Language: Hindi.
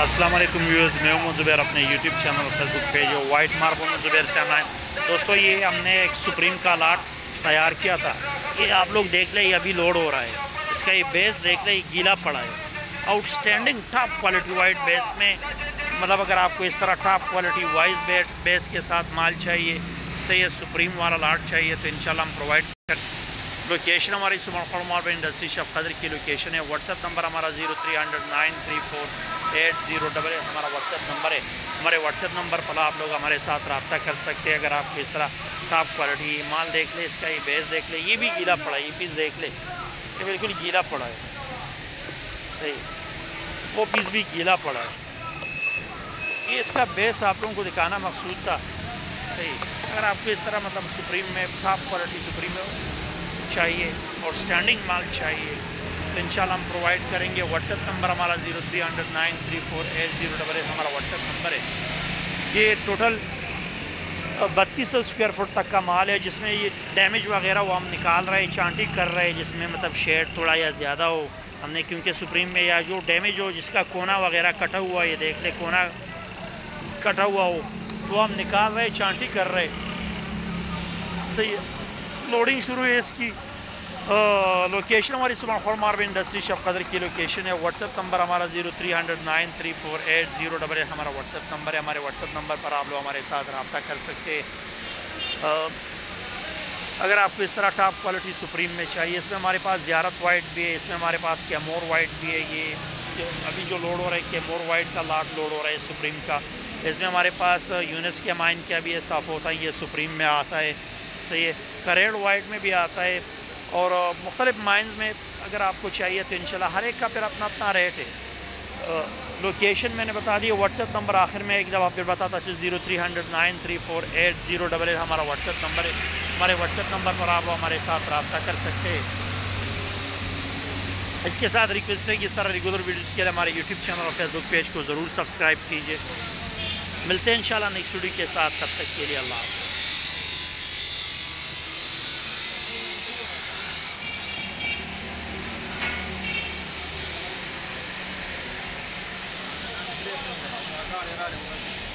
अस्सलाम वालेकुम व्यूअर्स, मैं हूं ज़ुबैर अपने YouTube channel Facebook page white marble में ज़ुबैर से ऑनलाइन। दोस्तों, ये हमने एक सुप्रीम का लाट तैयार किया था। ये आप लोग देख लें, ये अभी लोड हो रहा है। इसका ये बेस देख लें, ये गीला पड़ा है। Outstanding top quality white base में, मतलब अगर आपको इस तरह टॉप क्वालिटी वाइट बेस के साथ माल चाहिए, सही है, सुप्रीम वाला लाट चाहिए, तो इंशाल्लाह हम प्रोवाइड कर। लोकेशन हमारी सुमन मार्बल इंडस्ट्री शॉप खदर की लोकेशन है। व्हाट्सएप नंबर हमारा 0300934808 हमारा व्हाट्सएप नंबर है। हमारे व्हाट्सएप नंबर पर आप लोग हमारे साथ रब्ता कर सकते हैं। अगर आपको इस तरह टॉप क्वालिटी माल देख ले, इसका ये बेस देख ले, ये भी गीला पड़ा है, ये पीस देख ले, ये बिल्कुल गीला पड़ा है, सही, वो पीस भी गीला पड़ा है। ये इसका बेस आप लोगों को दिखाना मकसूद था, सही। अगर आपको इस तरह मतलब सुप्रीम में टॉप क्वालिटी सुप्रीम में चाहिए और स्टैंडिंग माल चाहिए, तो इंशाल्लाह हम प्रोवाइड करेंगे। व्हाट्सएप नंबर हमारा 0300934808 हमारा व्हाट्सएप नंबर है। ये टोटल 3200 स्क्वायर फुट तक का माल है, जिसमें ये डैमेज वगैरह वो हम निकाल रहे हैं, चांटी कर रहे हैं, जिसमें मतलब शेड थोड़ा या ज़्यादा हो हमने, क्योंकि सुप्रीम में या जो डैमेज हो, जिसका कोना वगैरह कटा हुआ, ये देख ले कोना कटा हुआ हो, वो हम निकाल रहे हैं, चांटी कर रहे हैं, सही है। लोडिंग शुरू है इसकी। लोकेशन हमारी सुमन मार्बल इंडस्ट्री शॉप कदर की लोकेशन है। व्हाट्सएप नंबर हमारा 0300934808 हमारा व्हाट्सएप नंबर है। हमारे व्हाट्सएप नंबर पर आप लोग हमारे साथ रब्ता कर सकते हैं। अगर आपको इस तरह टॉप क्वालिटी सुप्रीम में चाहिए, इसमें हमारे पास ज़ियारत वाइट भी है, इसमें हमारे पास कैमोर वाइट भी है। ये अभी जो लोड हो रहा है कैमोर वाइट का लाट लोड हो रहा है सुप्रीम का। इसमें हमारे पास यूनिस के माइन का भी है, साफ़ होता है, ये सुप्रीम में आता है, सही है। करेड वाइट में भी आता है, और मुख्तलिफ माइंस में अगर आपको चाहिए तो इंशाल्लाह हर एक का फिर अपना अपना रेट है। लोकेशन मैंने बता दी। व्हाट्सएप नंबर आखिर में एक दफ़ा फिर बताता है, 0300934808 हमारा व्हाट्सएप नंबर है। हमारे व्हाट्सएप नंबर पर आप हमारे साथ रब्ता कर सकते हैं। इसके साथ रिक्वेस्ट है कि इस तरह रेगुलर वीडियोज़ के लिए हमारे यूट्यूब चैनल और फेसबुक पेज को ज़रूर सब्सक्राइब कीजिए। मिलते हैं इंशाल्लाह नेक्स्ट वीडियो के साथ, तब तक के लिए अल्लाह हाफ़िज़। Gracias.